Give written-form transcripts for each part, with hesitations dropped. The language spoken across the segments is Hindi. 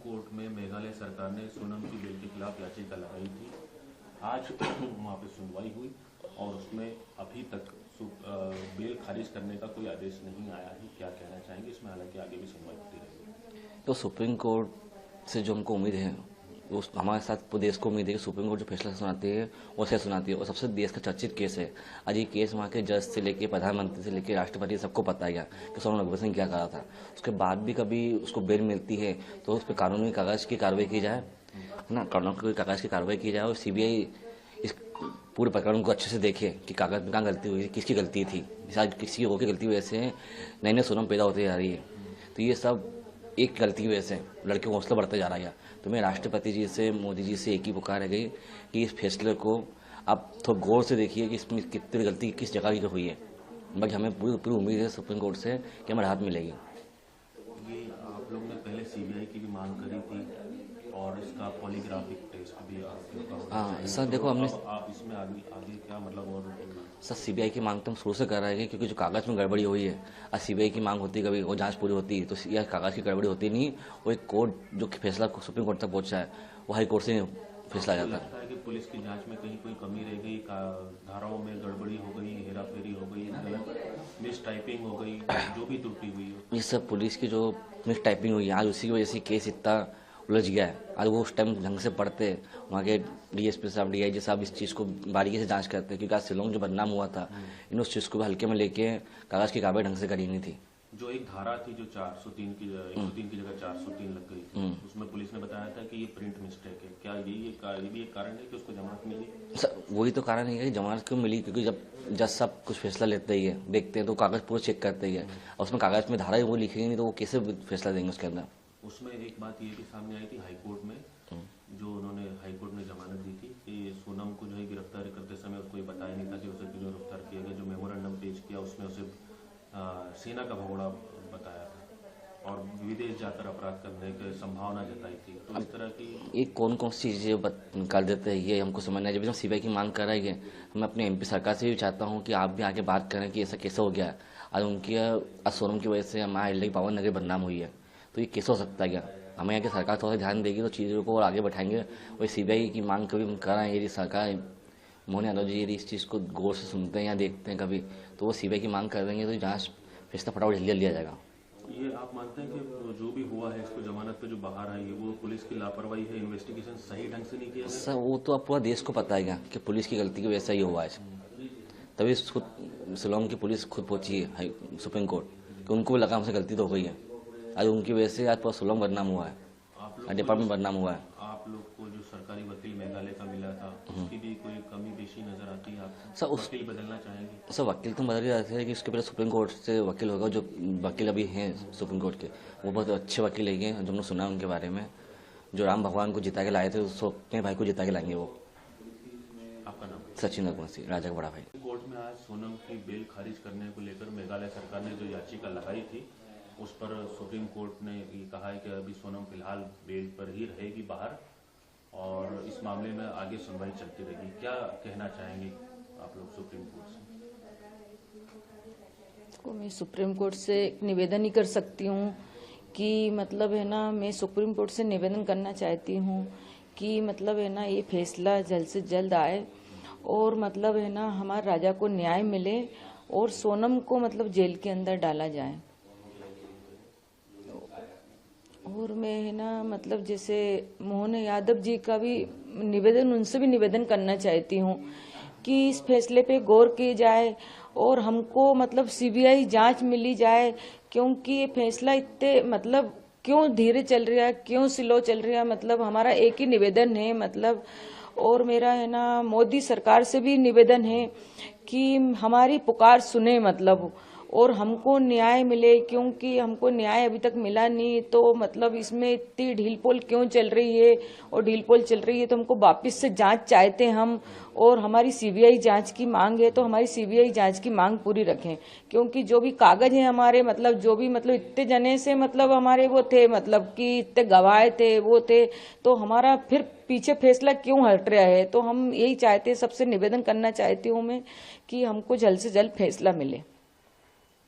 कोर्ट में मेघालय सरकार ने सोनम की बेल के खिलाफ याचिका लगाई थी। आज वहाँ पे सुनवाई हुई और उसमें अभी तक बेल खारिज करने का कोई आदेश नहीं आया है। क्या कहना चाहेंगे इसमें? हालांकि आगे भी सुनवाई होती रहेगी। तो सुप्रीम कोर्ट से जो हमको उम्मीद है, वो हमारे साथ पूरे देश को उम्मीद है कि सुप्रीम कोर्ट जो फैसला सुनाती है वो सही सुनाती है। और सबसे देश का चर्चित केस है आज ये केस। वहाँ के जज से लेके प्रधानमंत्री से लेके राष्ट्रपति सबको पता गया कि सोनम रघुवर सिंह क्या करा था। उसके बाद भी कभी उसको बेल मिलती है तो उस पर कानूनी कागज की कार्रवाई की जाए, है ना, कानूनी कागज की कार्रवाई की जाए और सीबीआई इस पूरे प्रकरण को अच्छे से देखे कि कागज में कहाँ गलती हुई, किसकी गलती थी। शायद किसी और की गलती वजह से नई नई सोनम पैदा होती जा रही है। तो ये सब एक गलती की वजह से लड़के को हौसला बढ़ता जा रहा है। तो मैं राष्ट्रपति जी से, मोदी जी से एक ही पुकार है गई कि इस फैसले को आप थोड़ा गौर से देखिए कि इसमें कितनी गलती किस जगह की हुई है। बाकी हमें पूरी उम्मीद है सुप्रीम कोर्ट से कि हमें राहत मिलेगी। ये आप लोग ने पहले सीबीआई की भी मांग करी थी और इसका पॉलीग्राफिक टेस्ट भी आप लोग का होना चाहिए। सर देखो, हमने आप इसमें आगे क्या मतलब और सर सीबीआई की मांग तो हम शुरू से कर रहे हैं क्योंकि जो कागज में गड़बड़ी हुई है, आज सीबीआई की मांग होती है कभी वो जांच पूरी होती है तो यह कागज की गड़बड़ी होती नहीं। वो एक कोर्ट जो फैसला सुप्रीम कोर्ट तक पहुंचा है वो हाई कोर्ट से फैसला आ जाता है कि पुलिस की जांच में कहीं कोई कमी रह गई, धाराओं में गड़बड़ी हो गई, हेराफेरी हो गई, गलत मिस टाइपिंग हो गई, जो भी त्रुटि हुई हो। ये सब पुलिस की जो मिस टाइपिंग हुई है आज उसी की वजह से केस इतना उलझ गया है। आज वो उस टाइम ढंग से पढ़ते, वहाँ के डीएसपी साहब, डीआईजी साहब इस चीज़ को बारीकी से जांच करते, क्योंकि आज शिलोंग जो बदनाम हुआ था इन उस चीज़ को हल्के में लेके कागज की कार्रवाई ढंग से करी नहीं थी। जो एक धारा थी जो 403 की 103 की जगह 403 लग गई थी, उसमें पुलिस ने बताया था कि ये प्रिंट मिस्टेक है। क्या ये भी एक कारण है कि उसको जमानत मिली? वही तो कारण है कि जमानत क्यों मिली, क्योंकि जब जज साहब कुछ फैसला लेते ही है, देखते हैं तो कागज पूरा चेक करते ही है और उसमें कागज में धारा वो लिखेंगे नहीं तो वो कैसे फैसला देंगे उसके अंदर। उसमें एक बात ये भी सामने आई थी हाईकोर्ट में, जो उन्होंने हाईकोर्ट ने जमानत दी थी कि सोनम को जो है गिरफ्तार करते समय उसको ये बताया नहीं था कि उसे क्यों गिरफ्तार किया गया। जो मेमोरेंडम पेश किया उसमें उसे सेना का भगोड़ा बताया था और विदेश जाकर अपराध करने की संभावना जताई थी। तो इस तरह की ये कौन कौन सी चीज़ें निकाल देते हैं ये हमको समझना है। जब हम सीबीआई की मांग कर रहे हैं, मैं अपने एमपी सरकार से भी चाहता हूँ कि आप भी आके बात करें कि ऐसा कैसे हो गया। आज उनकी सोनम की वजह से हमारे एल पावन नगर बदनाम हुई है, तो ये कैसे हो सकता है? क्या हमें यहाँ की सरकार थोड़ा ध्यान देगी तो चीज़ों को और आगे बैठाएंगे। वही सीबीआई की मांग कभी हम कर रहे हैं, यदि सरकार मोहन यादव जी यदि इस चीज़ को गौर से सुनते हैं या देखते हैं कभी, तो वो सीबीआई की मांग कर देंगे तो जांच फैसला फटाफट जल्दी लिया जाएगा। ये आप मानते हैं कि जो भी हुआ है इसको जमानत पे जो बाहर आई है वो पुलिस की लापरवाही है, इन्वेस्टिगेशन सही ढंग से नहीं किया गया? सर वो तो अब पूरा देश को पता है कि पुलिस की गलती की वजह से ही हुआ है। तभी खुद शिलोंग की पुलिस खुद पहुंची है सुप्रीम कोर्ट कि उनको भी लगा हमसे गलती तो हो गई है। आज उनकी वजह से आज पूरा शिलोंग बदनाम हुआ है, डिपार्टमेंट बदनाम हुआ है। आप लोग को जो सरकारी वकील मेघालय का मिला था उसकी भी कोई कमी पेशी नजर आती है आपको? सर वकील बदलना चाहेंगे? सर वकील तो बदल ही जाते हैं कि उसके पहले सुप्रीम कोर्ट से वकील होगा। जो वकील अभी हैं सुप्रीम कोर्ट के वो बहुत अच्छे वकील हैं, जो हमने सुना उनके बारे में। जो राम भगवान को जिता के लाए थे उसको अपने भाई को जिता के लाएंगे वो। आपका नाम? सचिन रघुवंशी, राजा का बड़ा भाई। कोर्ट में आज सोनम की बेल खारिज करने को लेकर मेघालय सरकार ने जो याचिका लगाई थी उस पर सुप्रीम कोर्ट ने ये कहा है कि अभी सोनम फिलहाल बेल पर ही रहेगी बाहर और इस मामले में आगे सुनवाई चलती रहेगी। क्या कहना चाहेंगे आप लोग सुप्रीम कोर्ट से? तो मैं सुप्रीम कोर्ट से एक निवेदन ही कर सकती हूँ कि मतलब है ना, मैं सुप्रीम कोर्ट से निवेदन करना चाहती हूँ कि मतलब है ना ये फैसला जल्द से जल्द आए और मतलब है ना हमारे राजा को न्याय मिले और सोनम को मतलब जेल के अंदर डाला जाए। और मैं है ना मतलब जैसे मोहन यादव जी का भी निवेदन, उनसे भी निवेदन करना चाहती हूँ कि इस फैसले पे गौर की जाए और हमको मतलब सीबीआई जांच मिली जाए, क्योंकि ये फैसला इतने मतलब क्यों धीरे चल रहा है, क्यों स्लो चल रहा है। मतलब हमारा एक ही निवेदन है मतलब, और मेरा है ना मोदी सरकार से भी निवेदन है कि हमारी पुकार सुने मतलब और हमको न्याय मिले, क्योंकि हमको न्याय अभी तक मिला नहीं। तो मतलब इसमें इतनी ढील पोल क्यों चल रही है, और ढील पोल चल रही है तो हमको वापस से जांच चाहते हम और हमारी सीबीआई जांच की मांग है। तो हमारी सीबीआई जांच की मांग पूरी रखें, क्योंकि जो भी कागज है हमारे मतलब जो भी मतलब इतने जने से मतलब हमारे वो थे मतलब कि इतने गवाह थे वो थे, तो हमारा फिर पीछे फैसला क्यों हट रहा है। तो हम यही चाहते हैं, सबसे निवेदन करना चाहती हूँ मैं कि हमको जल्द से जल्द फैसला मिले।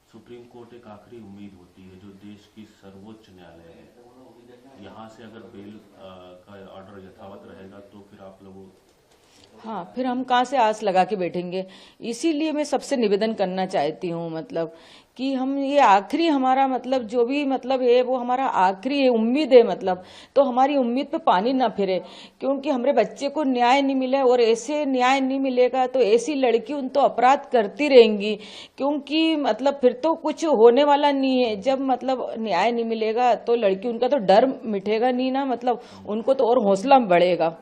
सुप्रीम कोर्ट एक आखिरी उम्मीद होती है जो देश की सर्वोच्च न्यायालय है। यहाँ यहाँ से अगर बेल का ऑर्डर यथावत रहेगा तो फिर आप लोगों हाँ, फिर हम कहाँ से आस लगा के बैठेंगे। इसीलिए मैं सबसे निवेदन करना चाहती हूँ मतलब कि हम ये आखिरी हमारा मतलब जो भी मतलब है वो हमारा आखिरी है, उम्मीद है मतलब, तो हमारी उम्मीद पे पानी ना फिरे, क्योंकि हमारे बच्चे को न्याय नहीं मिले और ऐसे न्याय नहीं मिलेगा तो ऐसी लड़की उन तो अपराध करती रहेंगी, क्योंकि मतलब फिर तो कुछ होने वाला नहीं है। जब मतलब न्याय नहीं मिलेगा तो लड़की उनका तो डर मिटेगा नहीं ना, मतलब उनको तो और हौसला बढ़ेगा।